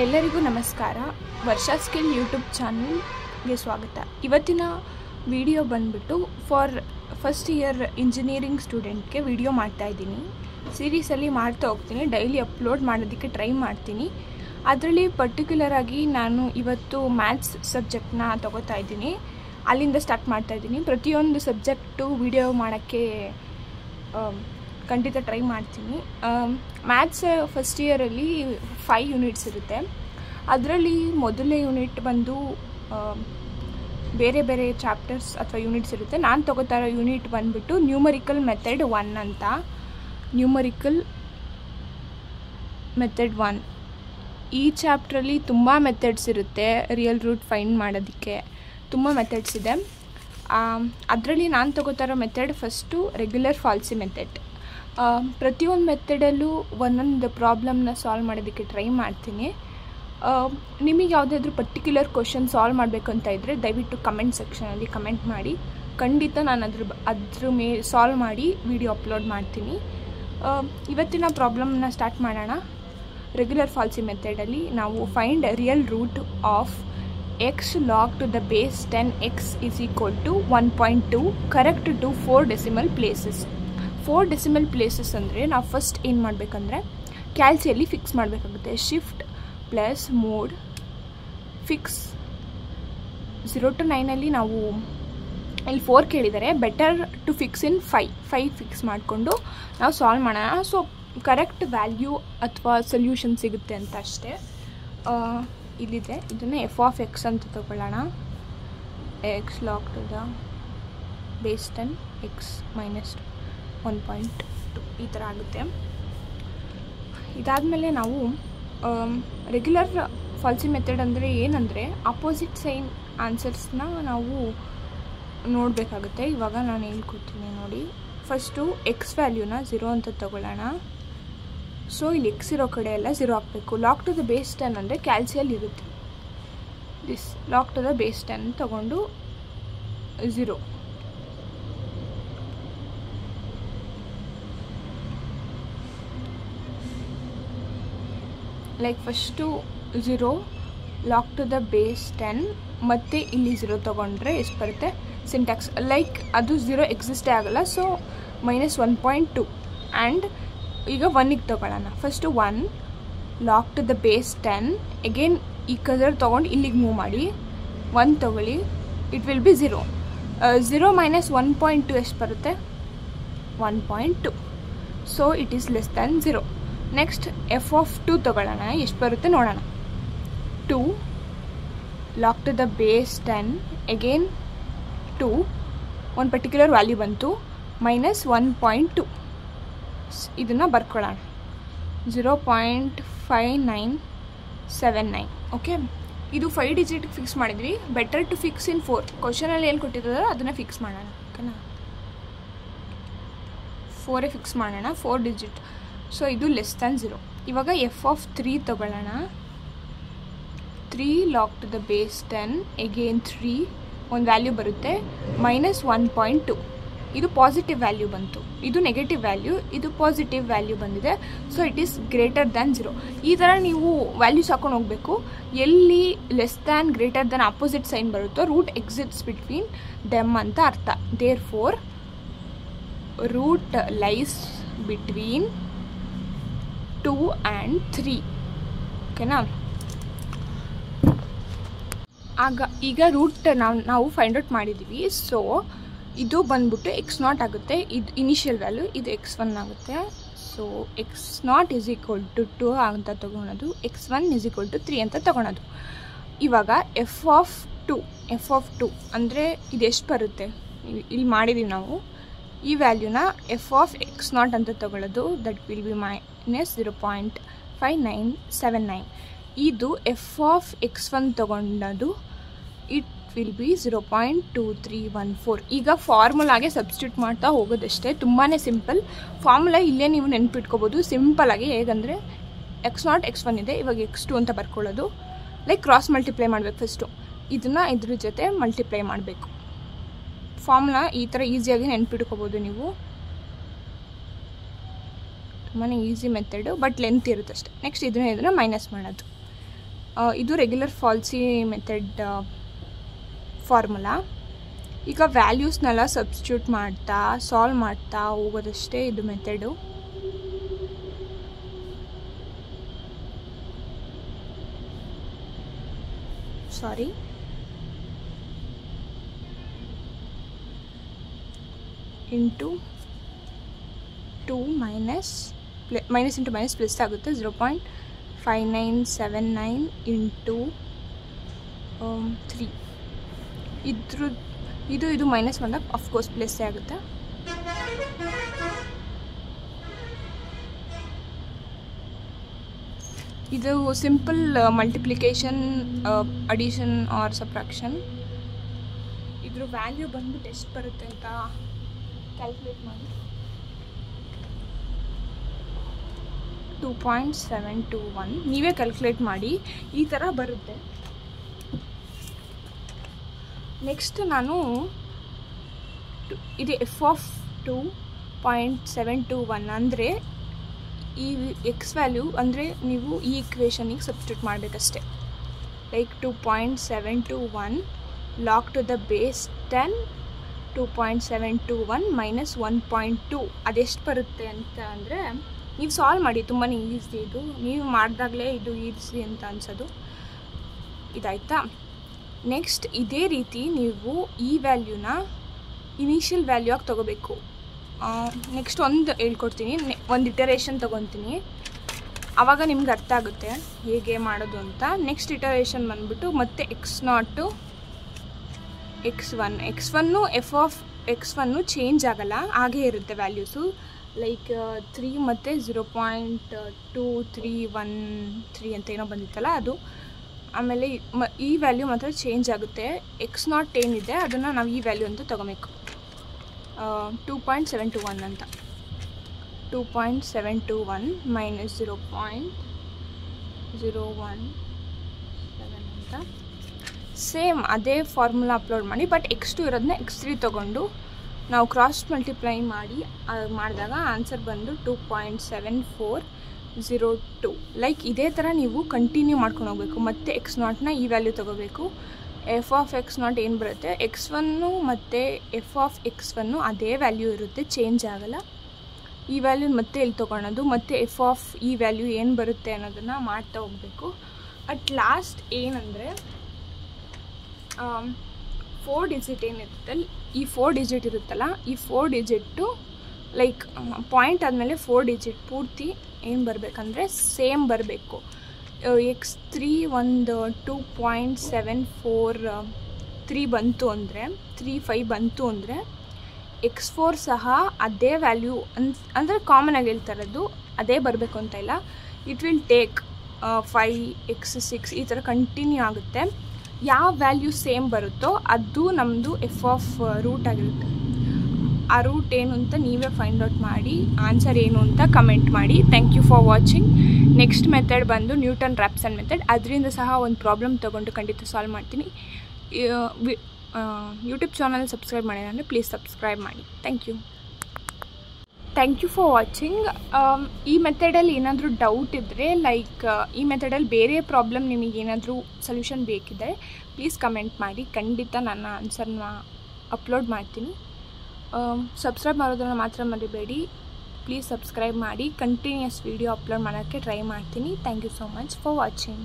ಎಲ್ಲರಿಗೂ ನಮಸ್ಕಾರ. ವರ್ಷಾ skill YouTube ಚಾನಲ್ಗೆ ಸ್ವಾಗತ. ಇವತ್ತಿನ ವಿಡಿಯೋ ಬಂದ್ಬಿಟ್ಟು ಫಾರ್ ಫಸ್ಟ್ ಇಯರ್ ಇಂಜಿನಿಯರಿಂಗ್ ಸ್ಟೂಡೆಂಟ್ಗೆ ವಿಡಿಯೋ ಮಾಡ್ತಾಯಿದ್ದೀನಿ. ಸೀರೀಸಲ್ಲಿ ಮಾಡ್ತಾ ಹೋಗ್ತೀನಿ, ಡೈಲಿ ಅಪ್ಲೋಡ್ ಮಾಡೋದಕ್ಕೆ ಟ್ರೈ ಮಾಡ್ತೀನಿ. ಅದರಲ್ಲಿ ಪರ್ಟಿಕ್ಯುಲರ್ ಆಗಿ ನಾನು ಇವತ್ತು ಮ್ಯಾಥ್ಸ್ ಸಬ್ಜೆಕ್ಟ್ನ ತಗೋತಾ ಇದ್ದೀನಿ, ಅಲ್ಲಿಂದ ಸ್ಟಾರ್ಟ್ ಮಾಡ್ತಾಯಿದ್ದೀನಿ. ಪ್ರತಿಯೊಂದು ಸಬ್ಜೆಕ್ಟು ವಿಡಿಯೋ ಮಾಡೋಕ್ಕೆ ಖಂಡಿತ ಟ್ರೈ ಮಾಡ್ತೀನಿ. ಮ್ಯಾಥ್ಸ್ ಫಸ್ಟ್ ಇಯರಲ್ಲಿ 5 ಯೂನಿಟ್ಸ್ ಇರುತ್ತೆ. ಅದರಲ್ಲಿ ಮೊದಲನೇ ಯೂನಿಟ್ ಬಂದು ಬೇರೆ ಬೇರೆ ಚಾಪ್ಟರ್ಸ್ ಅಥವಾ ಯೂನಿಟ್ಸ್ ಇರುತ್ತೆ. ನಾನು ತಗೋತಾ ಇರೋ ಯೂನಿಟ್ ಬಂದುಬಿಟ್ಟು ನ್ಯೂಮರಿಕಲ್ ಮೆಥಡ್ 1 ಅಂತ. ನ್ಯೂಮರಿಕಲ್ ಮೆಥಡ್ 1 ಈ ಚಾಪ್ಟ್ರಲ್ಲಿ ತುಂಬ ಮೆಥಡ್ಸ್ ಇರುತ್ತೆ. ರಿಯಲ್ ರೂಟ್ ಫೈಂಡ್ ಮಾಡೋದಕ್ಕೆ ತುಂಬ ಮೆಥಡ್ಸ್ ಇದೆ. ಅದರಲ್ಲಿ ನಾನು ತಗೋತಾ ಇರೋ ಮೆಥಡ್ ಫಸ್ಟು ರೆಗ್ಯುಲರ್ ಫಾಲ್ಸಿ ಮೆಥಡ್. ಪ್ರತಿಯೊಂದು ಮೆಥಡಲ್ಲೂ ಒಂದೊಂದು ಪ್ರಾಬ್ಲಮ್ನ ಸಾಲ್ವ್ ಮಾಡೋದಕ್ಕೆ ಟ್ರೈ ಮಾಡ್ತೀನಿ. ನಿಮಗೆ ಯಾವುದಾದ್ರೂ ಪರ್ಟಿಕ್ಯುಲರ್ ಕ್ವಶನ್ ಸಾಲ್ವ್ ಮಾಡಬೇಕು ಅಂತ ಇದ್ದರೆ ದಯವಿಟ್ಟು ಕಮೆಂಟ್ ಸೆಕ್ಷನಲ್ಲಿ ಕಮೆಂಟ್ ಮಾಡಿ. ಖಂಡಿತ ನಾನು ಅದ್ರ ಸಾಲ್ವ್ ಮಾಡಿ ವಿಡಿಯೋ ಅಪ್ಲೋಡ್ ಮಾಡ್ತೀನಿ. ಇವತ್ತಿನ ಪ್ರಾಬ್ಲಮ್ನ ಸ್ಟಾರ್ಟ್ ಮಾಡೋಣ. ರೆಗ್ಯುಲರ್ ಫಾಲ್ಸಿ ಮೆಥಡಲ್ಲಿ ನಾವು find real root of X log to the base 10x is equal to 1.2 correct to 4 decimal places. 4 decimal places ಅಂದರೆ ನಾವು ಫಸ್ಟ್ ಏನು ಮಾಡಬೇಕಂದ್ರೆ ಕ್ಯಾಲ್ಸಿಯಲ್ಲಿ ಫಿಕ್ಸ್ ಮಾಡಬೇಕಾಗುತ್ತೆ. Shift plus mode fix 0 to 9 ನಾವು ಇಲ್ಲಿ 4 ಕೇಳಿದ್ದಾರೆ. Better to fix in 5 fix ಮಾಡಿಕೊಂಡು ನಾವು ಸಾಲ್ವ್ ಮಾಡೋಣ. ಸೊ ಕರೆಕ್ಟ್ ವ್ಯಾಲ್ಯೂ ಅಥವಾ ಸೊಲ್ಯೂಷನ್ ಸಿಗುತ್ತೆ ಅಂತ ಅಷ್ಟೇ. ಇಲ್ಲಿದೆ, ಇದನ್ನು ಎಫ್ ಆಫ್ ಎಕ್ಸ್ ಅಂತ ತಗೊಳ್ಳೋಣ. X log to the base 10x - 1.2 ಈ ಥರ ಆಗುತ್ತೆ. ಇದಾದಮೇಲೆ ನಾವು ರೆಗ್ಯುಲರ್ ಫಾಲ್ಸಿ ಮೆಥಡ್ ಅಂದರೆ ಏನಂದರೆ ಅಪೋಸಿಟ್ ಸೈನ್ ಆನ್ಸರ್ಸ್ನ ನಾವು ನೋಡಬೇಕಾಗುತ್ತೆ. ಇವಾಗ ನಾನು ಹೇಳ್ಕೊಡ್ತೀನಿ ನೋಡಿ. ಫಸ್ಟು ಎಕ್ಸ್ ವ್ಯಾಲ್ಯೂನ 0 ಅಂತ ತಗೊಳ್ಳೋಣ. ಸೊ ಇಲ್ಲಿ ಎಕ್ಸ್ ಇರೋ ಕಡೆ ಎಲ್ಲ 0 ಹಾಕಬೇಕು. ಲಾಗ್ ಟು ದ ಬೇಸ್ 10 ಅಂದರೆ ಕ್ಯಾಲ್ಸಿಯಲ್ಲಿ ಇರುತ್ತೆ. This log to the base 10 ತಗೊಂಡು 0. Like first 0 log to the base 10 ಮತ್ತು ಇಲ್ಲಿ 0 ತೊಗೊಂಡ್ರೆ ಎಷ್ಟು ಬರುತ್ತೆ ಸಿಂಟ್ಯಾಕ್ಸ್. ಲೈಕ್ ಅದು 0 ಎಕ್ಸಿಸ್ಟೇ ಆಗೋಲ್ಲ. ಸೊ -1.2 ಆ್ಯಂಡ್ ಈಗ 1ಗೆ ತೊಗೊಳ್ಳೋಣ. First 1 log to the base 10 again ಈ ಕಲರ್ ತೊಗೊಂಡು ಇಲ್ಲಿಗೆ ಮೂವ್ ಮಾಡಿ 1 ತೊಗೊಳ್ಳಿ. It will B 0. 0 - 1.2 ಎಷ್ಟು ಬರುತ್ತೆ 1.2. So it is less than 0. Next F of 2 ತೊಗೊಳ್ಳೋಣ. ಎಷ್ಟು ಬರುತ್ತೆ ನೋಡೋಣ. 2 log to the base 10 again 2 ಒಂದು ಪರ್ಟಿಕ್ಯುಲರ್ ವ್ಯಾಲ್ಯೂ ಬಂತು -1.2. ಇದನ್ನು ಬರ್ಕೊಳ್ಳೋಣ. 0.5979. ಓಕೆ, ಇದು 5 ಡಿಜಿಟ್ ಫಿಕ್ಸ್ ಮಾಡಿದ್ವಿ. ಬೆಟರ್ ಟು ಫಿಕ್ಸ್ ಇನ್ 4 ಕ್ವಶನಲ್ಲಿ ಏನು ಕೊಟ್ಟಿದ್ದಾರೋ ಅದನ್ನು ಫಿಕ್ಸ್ ಮಾಡೋಣ. ಓಕೆನಾ, 4 ಫಿಕ್ಸ್ ಮಾಡೋಣ, 4 ಡಿಜಿಟ್. ಸೊ ಇದು ಲೆಸ್ ದ್ಯಾನ್ 0. ಇವಾಗ ಎಫ್ ಆಫ್ 3 ತೊಗೊಳ್ಳೋಣ. 3 log to the base 10 again 3 ಒಂದು ವ್ಯಾಲ್ಯೂ ಬರುತ್ತೆ -1.2. ಇದು ಪಾಸಿಟಿವ್ ವ್ಯಾಲ್ಯೂ ಬಂತು, ಇದು ನೆಗೆಟಿವ್ ವ್ಯಾಲ್ಯೂ, ಇದು ಪಾಸಿಟಿವ್ ವ್ಯಾಲ್ಯೂ ಬಂದಿದೆ. So it is greater than 0. ಈ ಥರ ನೀವು ವ್ಯಾಲ್ಯೂಸ್ ಹಾಕೊಂಡು ಹೋಗಬೇಕು. ಎಲ್ಲಿ less than greater than opposite sign ಬರುತ್ತೋ ರೂಟ್ ಎಕ್ಸಿಟ್ಸ್ ಬಿಟ್ವೀನ್ ದೆಮ್ ಅಂತ ಅರ್ಥ. Therefore root lies between 2 and 3. ಓಕೆನಾ, ಈಗ ರೂಟ್ ನಾವು ಫೈಂಡ್ ಔಟ್ ಮಾಡಿದ್ದೀವಿ. ಸೊ ಇದು ಬಂದ್ಬಿಟ್ಟು x0 ಆಗುತ್ತೆ. ಇದು ಇನಿಷಿಯಲ್ ವ್ಯಾಲ್ಯೂ, ಇದು x1 ಆಗುತ್ತೆ. ಸೊ x0 = 2 ಅಂತ ತೊಗೊಳೋದು, x1 = 3 ಅಂತ ತೊಗೊಳೋದು. ಇವಾಗ ಎಫ್ ಆಫ್ 2 ಅಂದರೆ ಇದು ಎಷ್ಟು ಬರುತ್ತೆ ಇಲ್ಲಿ ಮಾಡಿದ್ದೀವಿ ನಾವು. ಈ ವ್ಯಾಲ್ಯೂನ ಎಫ್ ಆಫ್ x0 ಅಂತ ತೊಗೊಳ್ಳೋದು. That will be -0.5979. ಇದು ಎಫ್ ಆಫ್ x1 ತೊಗೊಂಡದು. It will be 0.2314. ಈಗ ಫಾರ್ಮುಲಾಗೆ ಸಬ್ಸ್ಟಿಟ್ಯೂಟ್ ಮಾಡ್ತಾ ಹೋಗೋದಷ್ಟೇ, ತುಂಬಾ ಸಿಂಪಲ್. ಫಾರ್ಮುಲಾ ಇಲ್ಲೇ ನೀವು ನೆನ್ಪಿಟ್ಕೋಬೋದು ಸಿಂಪಲ್ಲಾಗಿ. ಹೇಗಂದರೆ x0 x1 ಇದೆ, ಇವಾಗ x2 ಅಂತ ಬರ್ಕೊಳ್ಳೋದು. ಲೈಕ್ ಕ್ರಾಸ್ ಮಲ್ಟಿಪ್ಲೈ ಮಾಡಬೇಕು. ಫಸ್ಟು ಇದನ್ನು ಇದ್ರ ಜೊತೆ ಮಲ್ಟಿಪ್ಲೈ ಮಾಡಬೇಕು. ಫಾರ್ಮುಲಾ ಈ ಥರ ಈಸಿಯಾಗಿ ನೆನ್ಪಿಟ್ಕೋಬೋದು ನೀವು. ತುಂಬಾ ಈಸಿ ಮೆಥಡು, ಬಟ್ ಲೆಂತ್ ಇರುತ್ತೆ ಅಷ್ಟೇ. ನೆಕ್ಸ್ಟ್ ಇದನ್ನ ಮೈನಸ್ ಮಾಡೋದು. ಇದು ರೆಗ್ಯುಲರ್ ಫಾಲ್ಸಿ ಮೆಥಡ್ ಫಾರ್ಮುಲಾ. ಈಗ ವ್ಯಾಲ್ಯೂಸ್ನೆಲ್ಲ ಸಬ್ಸ್ಟಿಟ್ಯೂಟ್ ಮಾಡ್ತಾ ಸಾಲ್ವ್ ಮಾಡ್ತಾ ಹೋಗೋದಷ್ಟೇ ಇದು method. Sorry, into 2 minus into minus plus ಆಗುತ್ತೆ. 0.5979 ಇಂಟು 3. ಇದು ಮೈನಸ್ ಬಂದಾಗ ಅಫ್ಕೋರ್ಸ್ ಪ್ಲಸ್ಸೇ ಆಗುತ್ತೆ. ಇದು simple multiplication, addition or subtraction. ಇದ್ರ ವ್ಯಾಲ್ಯೂ ಬಂದ್ಬಿಟ್ಟು ಎಷ್ಟು ಬರುತ್ತೆ ಅಂತ ಕ್ಯಾಲ್ಕುಲೇಟ್ ಮಾಡಿ. 2.721 ನೀವೇ ಕ್ಯಾಲ್ಕುಲೇಟ್ ಮಾಡಿ, ಈ ಥರ ಬರುತ್ತೆ. ನೆಕ್ಸ್ಟ್ ನಾನು ಇದು f(2.721) ಅಂದರೆ ಈ ಎಕ್ಸ್ ವ್ಯಾಲ್ಯೂ ಅಂದರೆ ನೀವು ಈ ಇಕ್ವೇಷನಿಗೆ ಸಬ್ಸ್ಟಿಟ್ಯೂಟ್ ಮಾಡಬೇಕಷ್ಟೆ. Like 2.721 log to the base 10 2.721 minus 1.2 ಅದೆಷ್ಟು ಬರುತ್ತೆ ಅಂತ ಅಂದರೆ ನೀವು ಸಾಲ್ವ್ ಮಾಡಿ. ತುಂಬಾ ಈಸಿ ಇದು, ನೀವು ಮಾಡಿದಾಗಲೇ ಇದು ಈಸಿ ಅಂತ ಅನ್ಸೋದು. ಇದಾಯ್ತಾ? ನೆಕ್ಸ್ಟ್ ಇದೇ ರೀತಿ ನೀವು ಈ ವ್ಯಾಲ್ಯೂನ ಇನಿಷಿಯಲ್ ವ್ಯಾಲ್ಯೂ ಆಗಿ ತೊಗೋಬೇಕು. ನೆಕ್ಸ್ಟ್ ಒಂದು ಹೇಳ್ಕೊಡ್ತೀನಿ, ಒಂದು ಇಟರೇಷನ್ ತೊಗೊತೀನಿ, ಆವಾಗ ನಿಮ್ಗೆ ಅರ್ಥ ಆಗುತ್ತೆ ಹೇಗೆ ಮಾಡೋದು ಅಂತ. ನೆಕ್ಸ್ಟ್ ಇಟರೇಷನ್ ಬಂದ್ಬಿಟ್ಟು ಮತ್ತೆ x0 x1 f(x1) ಚೇಂಜ್ ಆಗಲ್ಲ, ಹಾಗೇ ಇರುತ್ತೆ ವ್ಯಾಲ್ಯೂಸು. ಲೈಕ್ 3 ಮತ್ತು 0.2313 ಅಂತ ಏನೋ ಬಂದಿತ್ತಲ್ಲ ಅದು. ಆಮೇಲೆ ಈ ವ್ಯಾಲ್ಯೂ ಮಾತ್ರ ಚೇಂಜ್ ಆಗುತ್ತೆ. x0 ಏನಿದೆ ಅದನ್ನು ನಾವು ಈ ವ್ಯಾಲ್ಯೂ ಅಂತ ತೊಗೋಬೇಕು. 2.721 ಅಂತ. 2.721 ಮೈನಸ್ 0.017 ಅಂತ ಸೇಮ್ ಅದೇ ಫಾರ್ಮುಲಾ ಅಪ್ಲೋಡ್ ಮಾಡಿ. ಬಟ್ x2 ಇರೋದನ್ನ x3 ತೊಗೊಂಡು ನಾವು ಕ್ರಾಸ್ ಮಲ್ಟಿಪ್ಲೈ ಮಾಡಿದಾಗ ಆನ್ಸರ್ ಬಂದು 2.7402. ಲೈಕ್ ಇದೇ ಥರ ನೀವು ಕಂಟಿನ್ಯೂ ಮಾಡ್ಕೊಂಡು ಹೋಗಬೇಕು. ಮತ್ತು x0ನ ಈ ವ್ಯಾಲ್ಯೂ ತೊಗೋಬೇಕು. f(x0) ಏನು ಬರುತ್ತೆ, x1 ಮತ್ತು f(x1) ಅದೇ ವ್ಯಾಲ್ಯೂ ಇರುತ್ತೆ, ಚೇಂಜ್ ಆಗಲ್ಲ. ಈ ವ್ಯಾಲ್ಯೂ ಮತ್ತೆ ಇಲ್ಲಿ ತೊಗೊಳೋದು, ಮತ್ತು ಈ ವ್ಯಾಲ್ಯೂ ಏನು ಬರುತ್ತೆ ಅನ್ನೋದನ್ನು ಮಾಡ್ತಾ ಹೋಗಬೇಕು. ಅಟ್ ಲಾಸ್ಟ್ ಏನಂದರೆ 4 ಡಿಜಿಟ್ ಏನಿರುತ್ತೆ, ಈ 4 ಡಿಜಿಟ್ ಇರುತ್ತಲ್ಲ, ಈ 4 ಡಿಜಿಟ್ಟು ಲೈಕ್ ಪಾಯಿಂಟ್ ಆದಮೇಲೆ 4 ಡಿಜಿಟ್ ಪೂರ್ತಿ ಏನು ಬರಬೇಕಂದ್ರೆ ಸೇಮ್ ಬರಬೇಕು. x3 ಒಂದು 2.743 ಬಂತು ಅಂದರೆ 35 ಬಂತು ಅಂದರೆ x4 ಸಹ ಅದೇ ವ್ಯಾಲ್ಯೂ ಅಂದರೆ ಕಾಮನ್ ಆಗಿ ಹೇಳ್ತಾರದು ಅದೇ ಬರಬೇಕು ಅಂತ ಇಲ್ಲ. ಇಟ್ ವಿಲ್ ಟೇಕ್ 5 x6 ಈ ಥರ ಕಂಟಿನ್ಯೂ ಆಗುತ್ತೆ. ಯಾವ ವ್ಯಾಲ್ಯೂ ಸೇಮ್ ಬರುತ್ತೋ ಅದು ನಮ್ಮದು ರೂಟ್ ಆಗಿರುತ್ತೆ. ಆ ರೂಟ್ ಏನು ಅಂತ ನೀವೇ ಫೈಂಡ್ ಔಟ್ ಮಾಡಿ ಆನ್ಸರ್ ಏನು ಅಂತ ಕಮೆಂಟ್ ಮಾಡಿ. Thank you for watching. Next method ಬಂದು ನ್ಯೂಟನ್ ರ್ಯಾಪ್ಸನ್ ಮೆಥಡ್. ಅದರಿಂದ ಸಹ ಒಂದು ಪ್ರಾಬ್ಲಮ್ ತೊಗೊಂಡು ಖಂಡಿತ ಸಾಲ್ವ್ ಮಾಡ್ತೀನಿ. ಯೂಟ್ಯೂಬ್ ಚಾನಲ್ ಸಬ್ಸ್ಕ್ರೈಬ್ ಮಾಡಿದ್ರೆ ಅಂದರೆ ಪ್ಲೀಸ್ ಸಬ್ಸ್ಕ್ರೈಬ್ ಮಾಡಿ. Thank you for watching. ಈ ಮೆಥಡಲ್ಲಿ ಏನಾದರೂ ಡೌಟ್ ಇದ್ದರೆ, ಲೈಕ್ ಈ ಮೆಥಡಲ್ಲಿ ಬೇರೆ ಪ್ರಾಬ್ಲಮ್ ನಿಮಗೆ ಏನಾದರೂ ಸೊಲ್ಯೂಷನ್ ಬೇಕಿದ್ದರೆ ಪ್ಲೀಸ್ ಕಮೆಂಟ್ ಮಾಡಿ. ಖಂಡಿತ ನನ್ನ ಆನ್ಸರ್ನ ಅಪ್ಲೋಡ್ ಮಾಡ್ತೀನಿ. ಸಬ್ಸ್ಕ್ರೈಬ್ ಮಾಡೋದನ್ನು ಮಾತ್ರ ಮರಿಬೇಡಿ. ಪ್ಲೀಸ್ ಸಬ್ಸ್ಕ್ರೈಬ್ ಮಾಡಿ. ಕಂಟಿನ್ಯೂಸ್ ವೀಡಿಯೋ ಅಪ್ಲೋಡ್ ಮಾಡೋಕ್ಕೆ ಟ್ರೈ ಮಾಡ್ತೀನಿ. Thank you so much for watching.